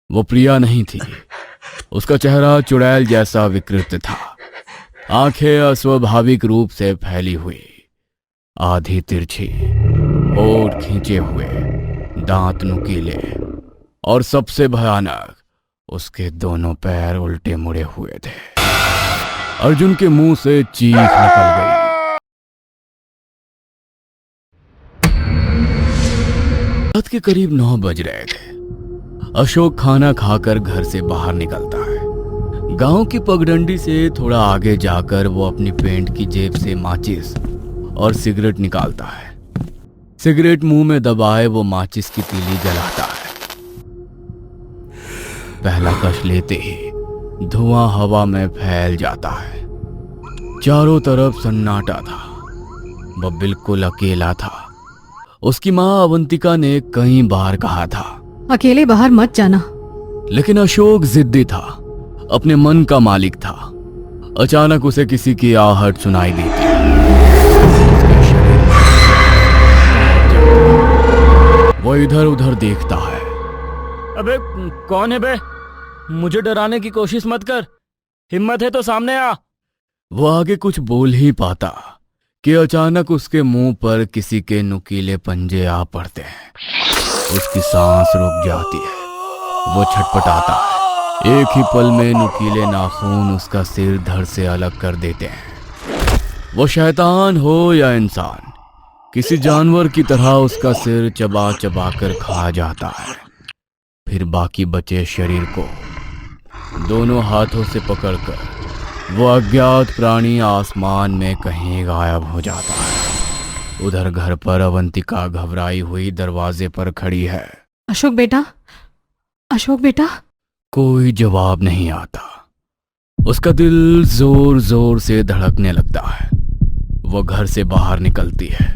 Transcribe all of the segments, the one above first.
वो प्रिया नहीं थी। उसका चेहरा चुड़ैल जैसा विकृत था, आंखें अस्वाभाविक रूप से फैली हुई, आधी तिरछी, होठ खींचे हुए, दांत नुकीले, और सबसे भयानक उसके दोनों पैर उल्टे मुड़े हुए थे। अर्जुन के मुंह से चीख निकल गई। रात के करीब 9 बज रहे थे। अशोक खाना खाकर घर से बाहर निकलता है। गांव की पगडंडी से थोड़ा आगे जाकर वो अपनी पैंट की जेब से माचिस और सिगरेट निकालता है। सिगरेट मुंह में दबाए वो माचिस की तीली जलाता है। पहला कश लेते ही धुआं हवा में फैल जाता है। चारों तरफ सन्नाटा था। वह बिल्कुल अकेला था। उसकी माँ अवंतिका ने कई बार कहा था, अकेले बाहर मत जाना। लेकिन अशोक जिद्दी था, अपने मन का मालिक था। अचानक उसे किसी की आहट सुनाई देती। वो इधर उधर देखता है। अबे कौन है बे? मुझे डराने की कोशिश मत कर। हिम्मत है तो सामने आ। वो आगे कुछ बोल ही पाता कि अचानक उसके मुंह पर किसी के नुकीले पंजे आ पड़ते हैं। उसकी सांस रुक जाती है। वो छटपटाता है। एक ही पल में नुकीले नाखून उसका सिर धड़ से अलग कर देते हैं। वो शैतान हो या इंसान, किसी जानवर की तरह उसका सिर चबा चबा कर खा जाता है। फिर बाकी बचे शरीर को दोनों हाथों से पकड़कर वो अज्ञात प्राणी आसमान में कहीं गायब हो जाता है। उधर घर पर अवंतिका घबराई हुई दरवाजे पर खड़ी है। अशोक बेटा, अशोक बेटा। कोई जवाब नहीं आता। उसका दिल जोर जोर से धड़कने लगता है। वो घर से बाहर निकलती है,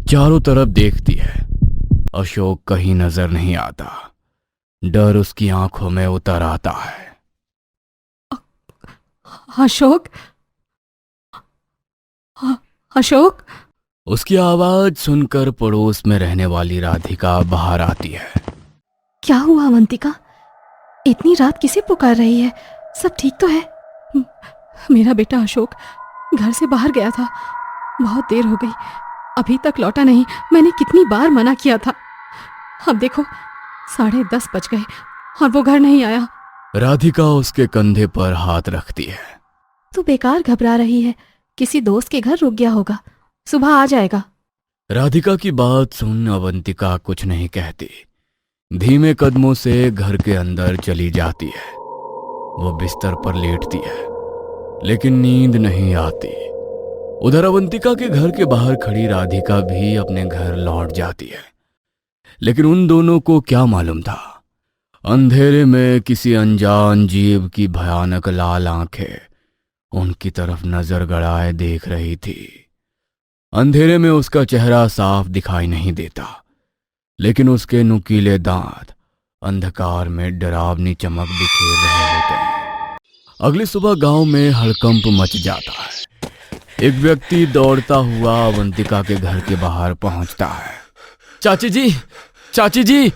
चारों तरफ देखती है। अशोक कहीं नजर नहीं आता। डर उसकी आंखों में उतर आता है। अशोक, अशोक। उसकी आवाज सुनकर पड़ोस में रहने वाली राधिका बाहर आती है। क्या हुआ अवंतिका? इतनी रात किसे पुकार रही है? सब ठीक तो है? मेरा बेटा अशोक घर से बाहर गया था। बहुत देर हो गई, अभी तक लौटा नहीं। मैंने कितनी बार मना किया था। अब देखो 10:30 बज गए और वो घर नहीं आया। राधिका उसके कंधे पर हाथ रखती है। तू बेकार घबरा रही है। किसी दोस्त के घर रुक गया होगा, सुबह आ जाएगा। राधिका की बात सुन अवंतिका कुछ नहीं कहती। धीमे कदमों से घर के अंदर चली जाती है। वो बिस्तर पर लेटती है, लेकिन नींद नहीं आती। उधर अवंतिका के घर के बाहर खड़ी राधिका भी अपने घर लौट जाती है। लेकिन उन दोनों को क्या मालूम था, अंधेरे में किसी अनजान जीव की भयानक लाल आंखें उनकी तरफ नजर गड़ाए देख रही थी। अंधेरे में उसका चेहरा साफ दिखाई नहीं देता, लेकिन उसके नुकीले दांत अंधकार में डरावनी चमक बिखेर रहे होते हैं। अगली सुबह गांव में हड़कंप मच जाता है। एक व्यक्ति दौड़ता हुआ अवंतिका के घर के बाहर पहुंचता है। चाची जी, चाची जी।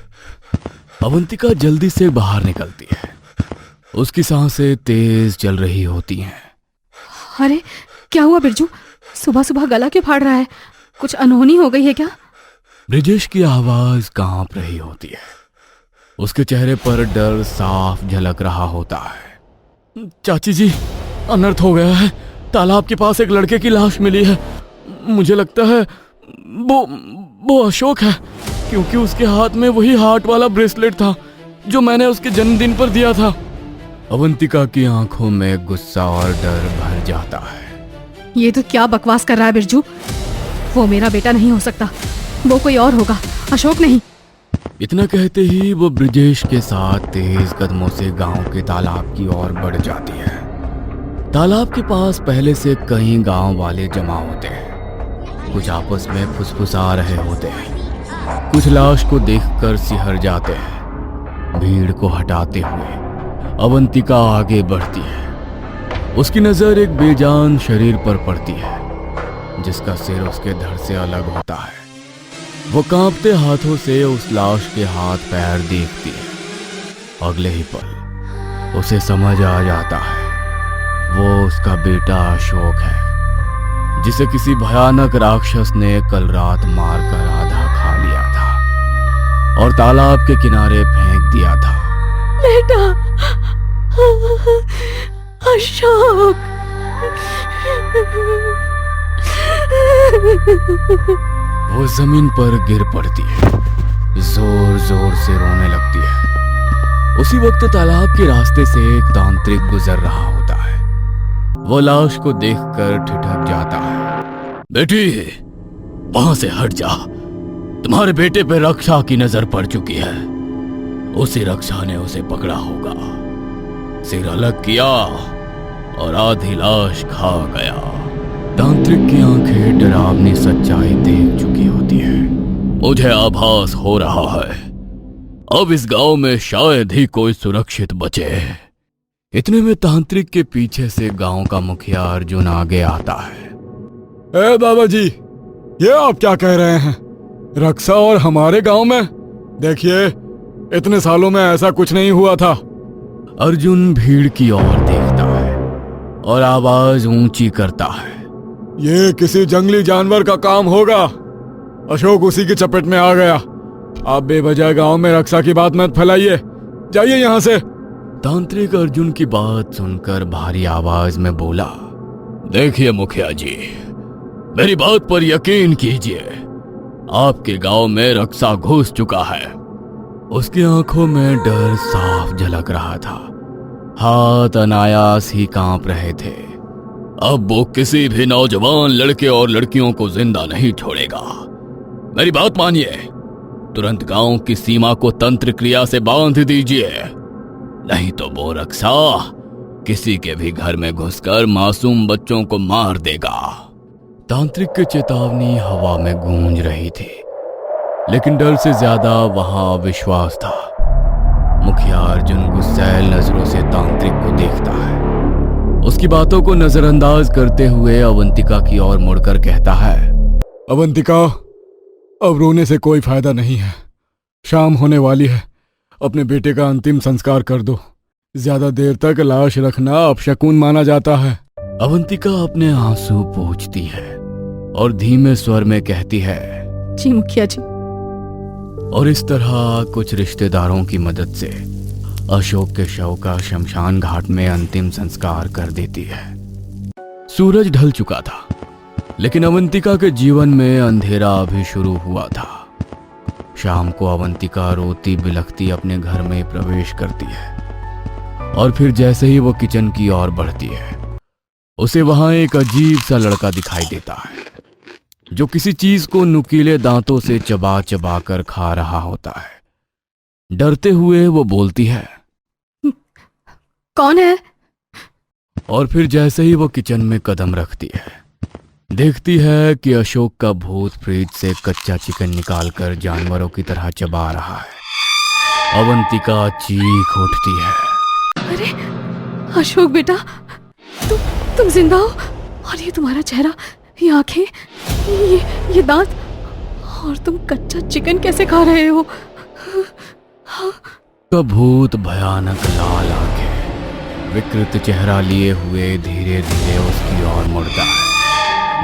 अवंतिका जल्दी से बाहर निकलती है। उसकी सांसें तेज चल रही होती हैं। अरे क्या हुआ बिरजू? सुबह सुबह गला क्यों फाड़ रहा है? कुछ अनहोनी हो गई है क्या? ब्रिजेश की आवाज कांप रही होती है। उसके चेहरे पर डर साफ झलक रहा होता है। चाची जी, अनर्थ हो गया है। तालाब के पास एक लड़के की लाश मिली है। मुझे लगता है वो अशोक है, क्योंकि उसके हाथ में वही हार्ट वाला ब्रेसलेट था जो मैंने उसके जन्मदिन पर दिया था। अवंतिका की आंखों में गुस्सा और डर भर जाता है। ये तो क्या बकवास कर रहा है बिरजू? वो मेरा बेटा नहीं हो सकता, वो कोई और होगा, अशोक नहीं। इतना कहते ही वो ब्रिजेश के साथ तेज कदमों से गांव के तालाब की ओर बढ़ जाती है। तालाब के पास पहले से कई गांव वाले जमा होते हैं। कुछ आपस में फुसफुसा रहे होते हैं, कुछ लाश को देखकर सिहर जाते हैं। भीड़ को हटाते हुए अवंतिका आगे बढ़ती है। उसकी नजर एक बेजान शरीर पर पड़ती है, जिसका सिर उसके धड़ से अलग होता है। वो कांपते हाथों से उस लाश के हाथ पैर देखती है। अगले ही पल उसे समझ आ जाता है वो उसका बेटा अशोक है, जिसे किसी भयानक राक्षस ने कल रात मारकर आधा खा लिया था और तालाब के किनारे फेंक दिया था। बेटा अशोक। वो जमीन पर गिर पड़ती है, जोर जोर से रोने लगती है। उसी वक्त तालाब के रास्ते से एक तांत्रिक गुजर रहा होता है। वो लाश को देखकर ठिठक जाता है। बेटी, वहां से हट जा, तुम्हारे बेटे पे रक्षा की नजर पड़ चुकी है। उसी रक्षा ने उसे पकड़ा होगा, सिर अलग किया और आधी लाश खा गया। तांत्रिक की आंखें डरावनी सच्चाई देख चुकी होती है। मुझे आभास हो रहा है अब इस गांव में शायद ही कोई सुरक्षित बचे। इतने में तांत्रिक के पीछे से गांव का मुखिया अर्जुन आगे आता है। ए बाबा जी, ये आप क्या कह रहे हैं? रक्षा और हमारे गांव में? देखिए, इतने सालों में ऐसा कुछ नहीं हुआ था। अर्जुन भीड़ की ओर देखता है और आवाज ऊंची करता है। ये किसी जंगली जानवर का काम होगा। अशोक उसी की चपेट में आ गया। आप बेवजह गांव में रक्षा की बात मत फैलाइए, जाइए यहां से। तांत्रिक अर्जुन की बात सुनकर भारी आवाज में बोला, देखिए मुखिया जी, मेरी बात पर यकीन कीजिए, आपके गांव में रक्षा घुस चुका है। उसकी आंखों में डर साफ झलक रहा था, हाथ अनायास ही कांप रहे थे। अब वो किसी भी नौजवान लड़के और लड़कियों को जिंदा नहीं छोड़ेगा। मेरी बात मानिए, तुरंत गांव की सीमा को तंत्र क्रिया से बांध दीजिए, नहीं तो वो रक्षा किसी के भी घर में घुसकर मासूम बच्चों को मार देगा। तांत्रिक की चेतावनी हवा में गूंज रही थी, लेकिन डर से ज्यादा वहां विश्वास था। मुखिया अर्जुन गुस्सैल नजरों से तांत्रिक को देखता है। उसकी बातों को नजरअंदाज करते हुए अवंतिका की ओर मुड़कर कहता है, अवंतिका, अब रोने से कोई फायदा नहीं है। शाम होने वाली है, अपने बेटे का अंतिम संस्कार कर दो। ज्यादा देर तक लाश रखना अपशकुन माना जाता है। अवंतिका अपने आंसू पोंछती है और धीमे स्वर में कहती है, जी मुखिया जी। और इस तरह कुछ रिश्तेदारों की मदद से अशोक के शव का शमशान घाट में अंतिम संस्कार कर देती है। सूरज ढल चुका था, लेकिन अवंतिका के जीवन में अंधेरा अभी शुरू हुआ था। शाम को अवंतिका रोती बिलखती अपने घर में प्रवेश करती है और फिर जैसे ही वो किचन की ओर बढ़ती है, उसे वहां एक अजीब सा लड़का दिखाई देता है जो किसी चीज को नुकीले दांतों से चबा चबा कर खा रहा होता है। डरते हुए वो बोलती है, कौन है? और फिर जैसे ही वो किचन में कदम रखती है, देखती है कि अशोक का भूत फ्रिज से कच्चा चिकन निकालकर जानवरों की तरह चबा रहा है। अवंतिका चीख उठती है, अरे अशोक बेटा, तुम जिंदा हो? और ये तुम्हारा चेहरा, ये आंखें, ये दांत, और तुम कच्चा चिकन कैसे खा रहे हो? का भूत भयानक लाल आंखें, विकृत चेहरा लिए हुए धीरे धीरे उसकी ओर मुड़ता है,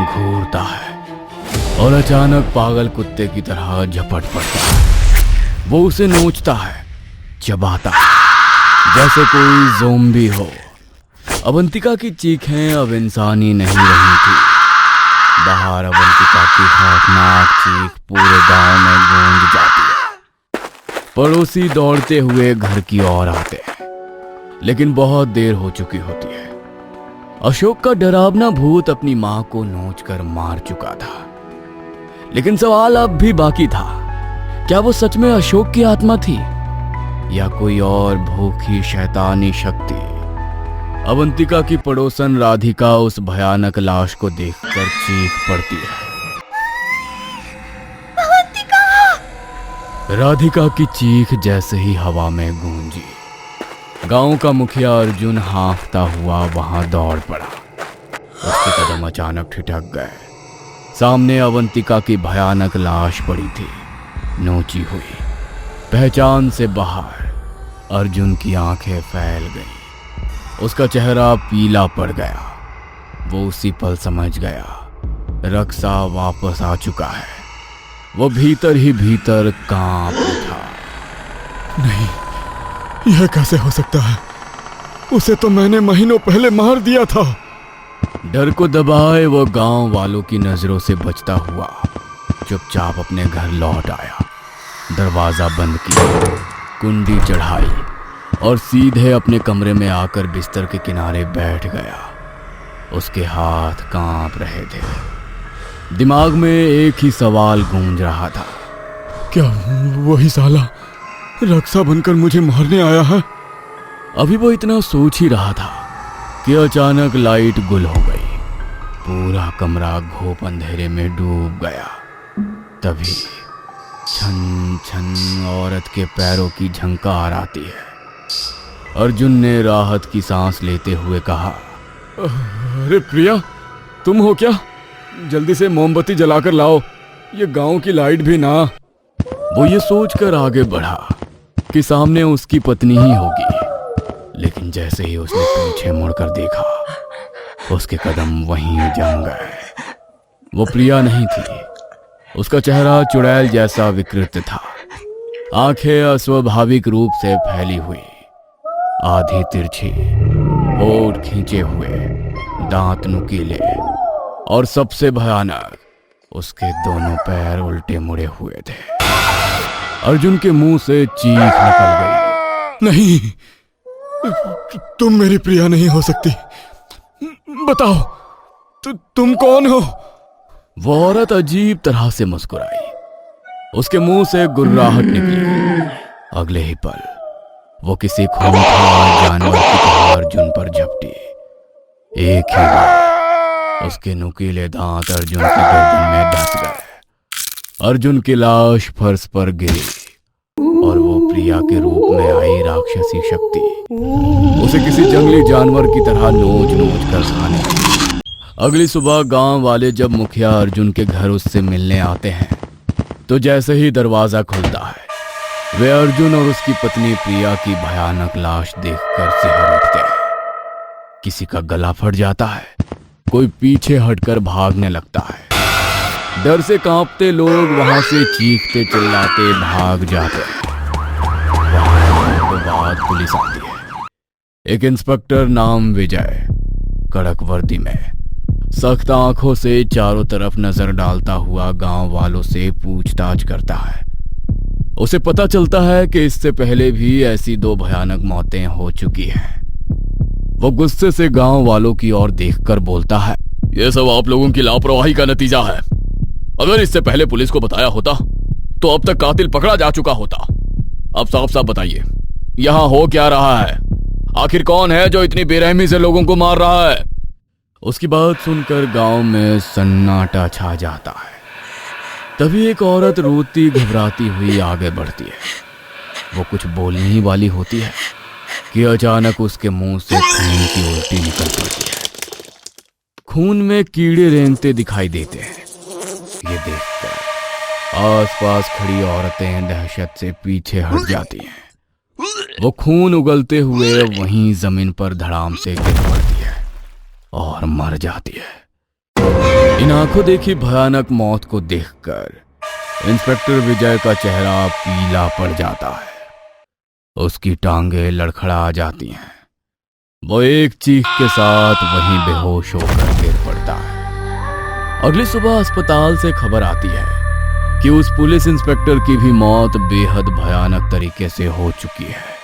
घूरता है और अचानक पागल कुत्ते की तरह झपट पड़ता है। वो उसे नोचता है, चबाता है, जैसे कोई ज़ोंबी हो। अवंतिका की चीखें अब इंसानी नहीं रही थी। बाहर अवंतिका की खौफनाक चीख पूरे गांव में गूंज जाती है। पड़ोसी दौड़ते हुए घर की ओर आते हैं, लेकिन बहुत देर हो चुकी होती है। अशोक का डरावना भूत अपनी मां को नोचकर मार चुका था, लेकिन सवाल अब भी बाकी था, क्या वो सच में अशोक की आत्मा थी या कोई और भूखी शैतानी शक्ति? अवंतिका की पड़ोसन राधिका उस भयानक लाश को देखकर चीख पड़ती है। राधिका की चीख जैसे ही हवा में गूंजी, गांव का मुखिया अर्जुन हांफता हुआ वहां दौड़ पड़ा। उसके कदम अचानक ठिठक गए। सामने अवंतिका की भयानक लाश पड़ी थी, नोची हुई, पहचान से बाहर। अर्जुन की आंखें फैल गईं। उसका चेहरा पीला पड़ गया। वो उसी पल समझ गया, रक्षा वापस आ चुका है। वो भीतर ही भीतर कांप उठा। नहीं, यह कैसे हो सकता है? उसे तो मैंने महीनों पहले मार दिया था। डर को दबाए वो गांव वालों की नजरों से बचता हुआ चुपचाप अपने घर लौट आया। दरवाजा बंद किया, कुंडी चढ़ाई और सीधे अपने कमरे में आकर बिस्तर के किनारे बैठ गया। उसके हाथ कांप रहे थे। दिमाग में एक ही सवाल गूंज रहा था, क्या वही साला रक्षा बनकर मुझे मारने आया है? अभी वो इतना सोच ही रहा था कि अचानक लाइट गुल हो गई। पूरा कमरा घोप अंधेरे में डूब गया। तभी छन छन औरत के पैरों की झंकार आती है। अर्जुन ने राहत की सांस लेते हुए कहा, अरे प्रिया, तुम हो क्या? जल्दी से मोमबत्ती जलाकर लाओ, ये गांव की लाइट भी ना। वो ये सोचकर आगे बढ़ा कि सामने उसकी पत्नी ही होगी, लेकिन जैसे ही उसने पीछे मुड़कर देखा, उसके कदम वहीं जम गए। वो प्रिया नहीं थी। उसका चेहरा चुड़ैल जैसा विकृत था। आंखें अस्वाभाविक रूप से फैली हुई, आधी तिरछी, होठ खींचे हुए, दांत नुकीले और सबसे भयानक, उसके दोनों पैर उल्टे मुड़े हुए थे। अर्जुन के मुंह से चीख निकल गई। नहीं, तुम मेरी प्रिया नहीं हो सकती। बताओ, तुम कौन हो? वो औरत अजीब तरह से मुस्कुराई। उसके मुंह से गुर्राहट निकली। अगले ही पल वो किसी खूंखार जानवर की तरह अर्जुन पर झपटी। एक ही बार उसके नुकीले दांत अर्जुन की गर्दन में धंस गए। अर्जुन की लाश फर्श पर गिरी और वो प्रिया के रूप में आई राक्षसी शक्ति उसे किसी जंगली जानवर की तरह नोच नोच कर खाने लगी। अगली सुबह गांव वाले जब मुखिया अर्जुन के घर उससे मिलने आते हैं, तो जैसे ही दरवाजा खुलता है, वे अर्जुन और उसकी पत्नी प्रिया की भयानक लाश देखकर सिहर उठते हैं। किसी का गला फट जाता है, कोई पीछे हटकर भागने लगता है। डर से कांपते लोग वहां से चीखते चिल्लाते भाग जाते हैं। वहां के बाद पुलिस आती है। एक इंस्पेक्टर नाम विजय, कड़क वर्दी में, सख्त आंखों से चारों तरफ नजर डालता हुआ गांव वालों से पूछताछ करता है। उसे पता चलता है कि इससे पहले भी ऐसी 2 भयानक मौतें हो चुकी हैं। वो गुस्से से गांव वालों की ओर देखकर बोलता है, यह सब आप लोगों की लापरवाही का नतीजा है। अगर इससे पहले पुलिस को बताया होता तो अब तक कातिल पकड़ा जा चुका होता। अब साफ साफ बताइए, यहां हो क्या रहा है? आखिर कौन है जो इतनी बेरहमी से लोगों को मार रहा है? उसकी बात सुनकर गांव में सन्नाटा छा जाता है। तभी एक औरत रोती घबराती हुई आगे बढ़ती है। वो कुछ बोलने ही वाली होती है कि अचानक उसके मुंह से खून की उल्टी निकल पड़ती है। खून में कीड़े रेंगते दिखाई देते हैं। ये देखकर आसपास खड़ी औरतें दहशत से पीछे हट जाती हैं। वो खून उगलते हुए वहीं जमीन पर धड़ाम से गिर पड़ती है और मर जाती है। इन आंखों देखी भयानक मौत को देखकर इंस्पेक्टर विजय का चेहरा पीला पड़ जाता है। उसकी टांगें लड़खड़ा जाती हैं। वो एक चीख के साथ वहीं बेहोश होकर गिर पड़ता है। अगली सुबह अस्पताल से खबर आती है कि उस पुलिस इंस्पेक्टर की भी मौत बेहद भयानक तरीके से हो चुकी है।